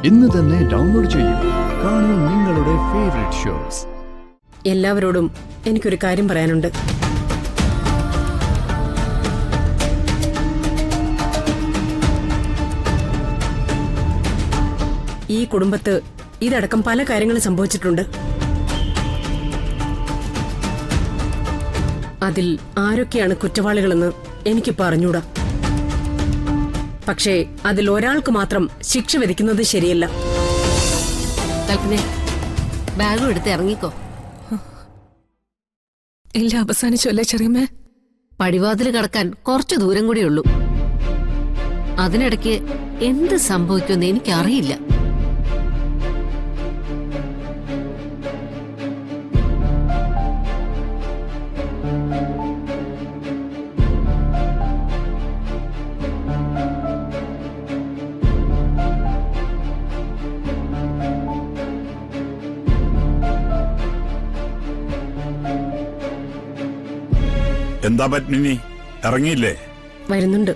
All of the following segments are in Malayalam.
ഇന്ന് തന്നെ ഡൗൺലോഡ് ചെയ്യൂ. കാണൂ നിങ്ങളുടെ ഫേവറേറ്റ് ഷോസ്. എല്ലാവരോടും എനിക്കൊരു കാര്യം പറയാനുണ്ട്. ഈ കുടുംബത്ത് ഇതടക്കം പല കാര്യങ്ങളും സംഭവിച്ചിട്ടുണ്ട്. അതിൽ ആരൊക്കെയാണ് കുറ്റവാളികളെന്ന് എനിക്കിപ്പോ അറിഞ്ഞൂടാ. പക്ഷേ അതിൽ ഒരാൾക്ക് മാത്രം ശിക്ഷ വിധിക്കുന്നത് ശരിയല്ല. കൽപ്പനെ, ബാഗും എടുത്ത് ഇറങ്ങിക്കോ. എല്ലാം അവസാനിച്ചല്ലേ ചെറിയമ്മേ? പടിവാതിൽ കടക്കാൻ കുറച്ചു ദൂരം കൂടിയുള്ളൂ. അതിനിടയ്ക്ക് എന്ത് സംഭവിക്കുമെന്ന് എനിക്കറിയില്ല. എന്താ പത്മിനി, ഇറങ്ങിയില്ലേ? വരുന്നുണ്ട്.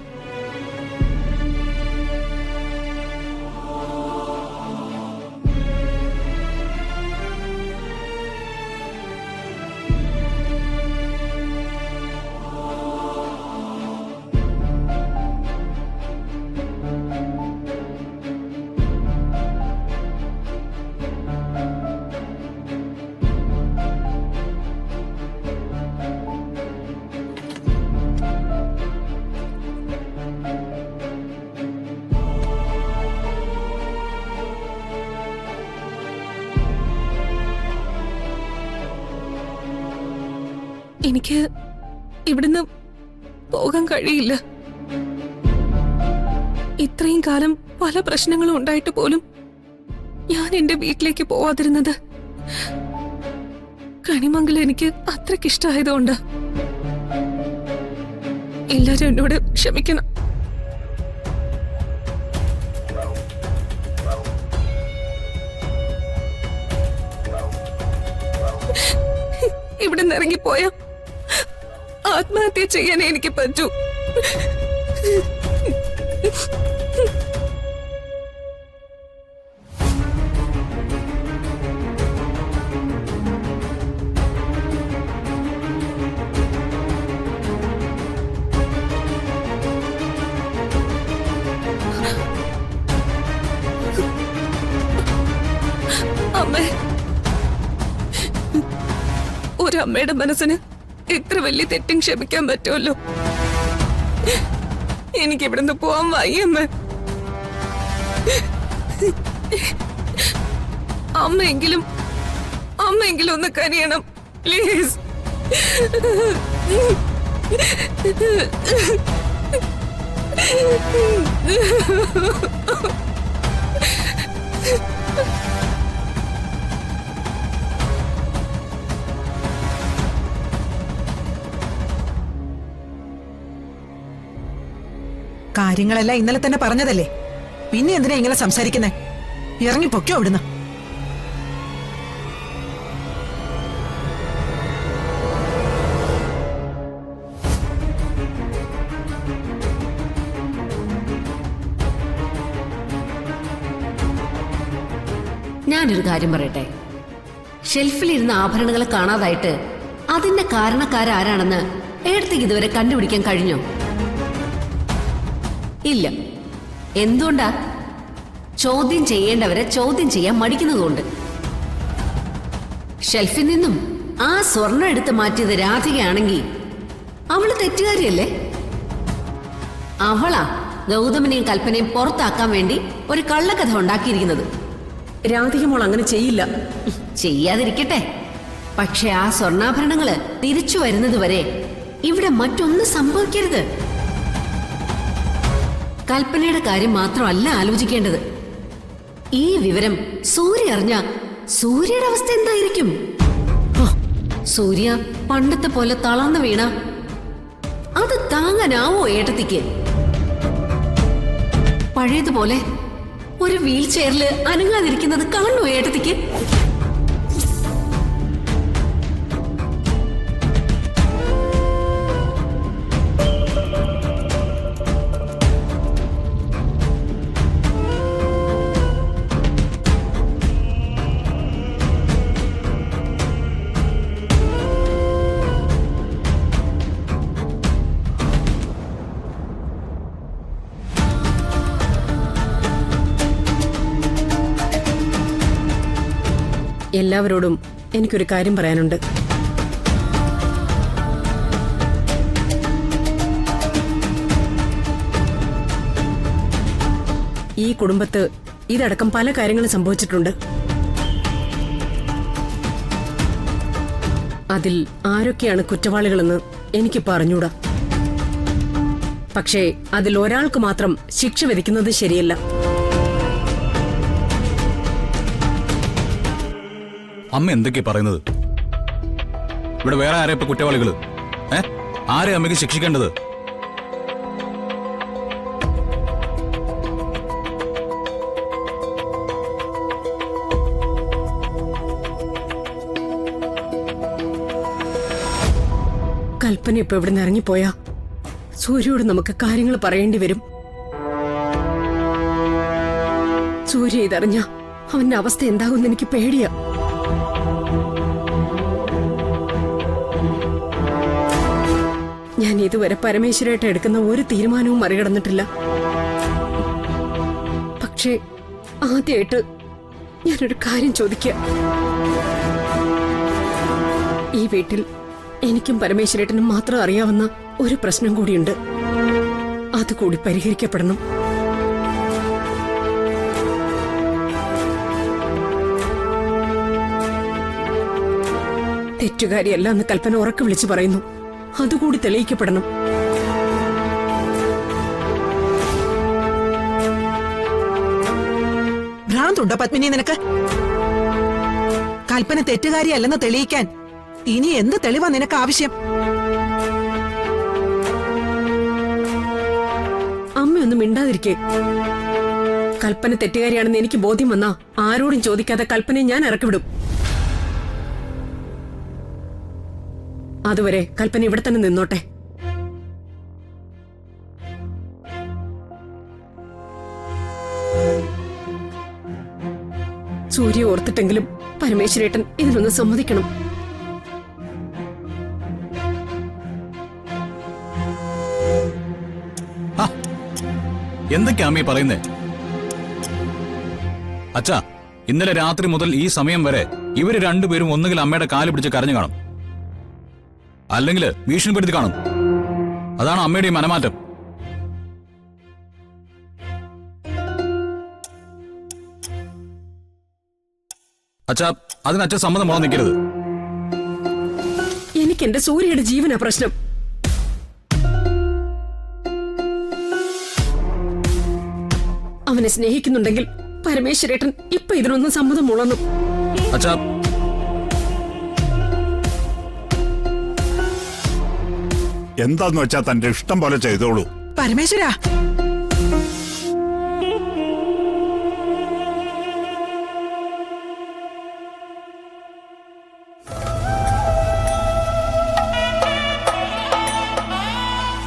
എനിക്ക് ഇവിടുന്ന് പോകാൻ കഴിയില്ല. ഇത്രയും കാലം പല പ്രശ്നങ്ങളും ഉണ്ടായിട്ട് പോലും ഞാൻ എന്റെ വീട്ടിലേക്ക് പോവാതിരുന്നത് കണിമംഗലം എനിക്ക് അത്രയ്ക്ക് ഇഷ്ടമായതുകൊണ്ട്. എല്ലാരും എന്നോട് ക്ഷമിക്കണം. ഇവിടെ നിന്ന് ഇറങ്ങിപ്പോയ ആത്മഹത്യ ചെയ്യാനേ എനിക്ക് പറ്റൂ. അമ്മേ, ഒരമ്മയുടെ മനസ്സിന് ഇത്ര വലിയ തെറ്റും ക്ഷമിക്കാൻ പറ്റുമല്ലോ. എനിക്കിവിടുന്ന് പോവാൻ വയ്യമ്മ. അമ്മയെങ്കിലും ഒന്ന് കനിയണം പ്ലീസ്. കാര്യങ്ങളെല്ലാം ഇന്നലെ തന്നെ പറഞ്ഞതല്ലേ, പിന്നെ എന്തിനാ ഇങ്ങനെ സംസാരിക്കുന്നേ? ഇറങ്ങി പൊക്കോ അവിടുന്ന്. ഞാനൊരു കാര്യം പറയട്ടെ. ഷെൽഫിലിരുന്ന ആഭരണങ്ങൾ കാണാതായിട്ട് അതിന്റെ കാരണക്കാരാരാണെന്ന് ഏടത്തേക്ക് ഇതുവരെ കണ്ടുപിടിക്കാൻ കഴിഞ്ഞോ? ഇല്ല. എന്തുകൊണ്ടാ? ചോദ്യം ചെയ്യേണ്ടവരെ ചോദ്യം ചെയ്യാൻ മടിക്കുന്നതുകൊണ്ട്. ഷെൽഫിൽ നിന്നും ആ സ്വർണം എടുത്ത് മാറ്റിയത് രാധികയാണെങ്കിൽ അവള് തെറ്റുകാരിയല്ലേ? അവളാ ഗൗതമനെയും കൽപ്പനയും പുറത്താക്കാൻ വേണ്ടി ഒരു കള്ളക്കഥ ഉണ്ടാക്കിയിരിക്കുന്നത്. രാധിക മോൾ അങ്ങനെ ചെയ്യില്ല. ചെയ്യാതിരിക്കട്ടെ, പക്ഷെ ആ സ്വർണ്ണാഭരണങ്ങള് തിരിച്ചു വരുന്നത് വരെ ഇവിടെ മറ്റൊന്നും സംഭവിക്കരുത്. കൽപ്പനയുടെ കാര്യം മാത്രമല്ല ആലോചിക്കേണ്ടത്. ഈ വിവരം സൂര്യ അറിഞ്ഞ സൂര്യയുടെ അവസ്ഥ എന്തായിരിക്കും? സൂര്യ പണ്ടത്തെ പോലെ തളർന്നു വീണ അത് താങ്ങാനാവോ ഏട്ടത്തിക്ക്? പഴയതുപോലെ ഒരു വീൽ ചെയറിൽ അനങ്ങാതിരിക്കുന്നത് കാണുമോ ഏട്ടത്തിക്ക്? എല്ലാവരോടും എനിക്കൊരു കാര്യം പറയാനുണ്ട്. ഈ കുടുംബത്ത് ഇതടക്കം പല കാര്യങ്ങളും സംഭവിച്ചിട്ടുണ്ട്. അതിൽ ആരൊക്കെയാണ് കുറ്റവാളികളെന്ന് എനിക്ക് പറഞ്ഞൂടാ. പക്ഷേ അതിൽ ഒരാൾക്ക് മാത്രം ശിക്ഷ വിധിക്കുന്നത് ശരിയല്ല. അമ്മ എന്തൊക്കെയാ പറയുന്നത്? ഇവിടെ വേറെ ആരെയാ ഇപ്പൊ കുറ്റവാളികള്? ആരെ അമ്മയ്ക്ക് ശിക്ഷിക്കേണ്ടത്? കൽപ്പന ഇപ്പൊ ഇവിടെ നിന്ന് ഇറങ്ങിപ്പോയാ സൂര്യയോട് നമുക്ക് കാര്യങ്ങൾ പറയേണ്ടി വരും. സൂര്യ ഇതറിഞ്ഞ അവന്റെ അവസ്ഥ എന്താകുമെന്ന് എനിക്ക് പേടിയാ. ഞാൻ ഇതുവരെ പരമേശ്വരായിട്ട് എടുക്കുന്ന ഒരു തീരുമാനവും മറികടന്നിട്ടില്ല. പക്ഷേ ആദ്യമായിട്ട് ഞാനൊരു കാര്യം ചോദിക്കാം. ഈ വീട്ടിൽ എനിക്കും പരമേശ്വരേട്ടനും മാത്രം അറിയാവുന്ന ഒരു പ്രശ്നം കൂടിയുണ്ട്. അതുകൂടി പരിഹരിക്കപ്പെടണം. തെറ്റുകാരിയല്ല എന്ന് കൽപ്പന ഉറക്കെ വിളിച്ചു പറയുന്നു. അതുകൂടി തെളിയിക്കപ്പെടണം. ഭ്രാന്തുണ്ടോ പത്മിനി നിനക്ക്? കൽപ്പന തെറ്റുകാരിയല്ലെന്ന് തെളിയിക്കാൻ ഇനി എന്ത് തെളിവാ നിനക്ക് ആവശ്യം? അമ്മയൊന്നും മിണ്ടാതിരിക്കേ. കൽപ്പന തെറ്റുകാരിയാണെന്ന് എനിക്ക് ബോധ്യം വന്നാ ആരോടും ചോദിക്കാതെ കൽപ്പനയെ ഞാൻ ഇറക്കിവിടും. അതുവരെ കൽപ്പന ഇവിടെ തന്നെ നിന്നോട്ടെ. സൂര്യ ഓർത്തിട്ടെങ്കിലും പരമേശ്വരേട്ടൻ ഇതിനൊന്ന് സമ്മതിക്കണം. എന്തൊക്കെയാ അമ്മീ പറയുന്നേ? അച്ഛാ, ഇന്നലെ രാത്രി മുതൽ ഈ സമയം വരെ ഇവര് രണ്ടുപേരും ഒന്നുകിൽ അമ്മയുടെ കാല് പിടിച്ച് കരഞ്ഞു കാണും, അല്ലെങ്കിൽ ഭീഷണിപ്പെടുത്തി കാണും. അതാണ് അമ്മയുടെ ഈ മനമാറ്റം. അച്ഛാ, അതിന് അച്ഛൻ സമ്മതം പോകാൻ നിൽക്കരുത്. എനിക്ക് എന്റെ സൂര്യയുടെ ജീവനാ പ്രശ്നം. അവനെ സ്നേഹിക്കുന്നുണ്ടെങ്കിൽ പരമേശ്വരേട്ടൻ ഇപ്പൊ ഇതിനൊന്നും സമ്മതം മുളന്നു. അച്ഛാ, എന്താന്ന് വെച്ചാ തന്റെ ഇഷ്ടം പോലെ ചെയ്തോളൂ. പരമേശ്വരാ,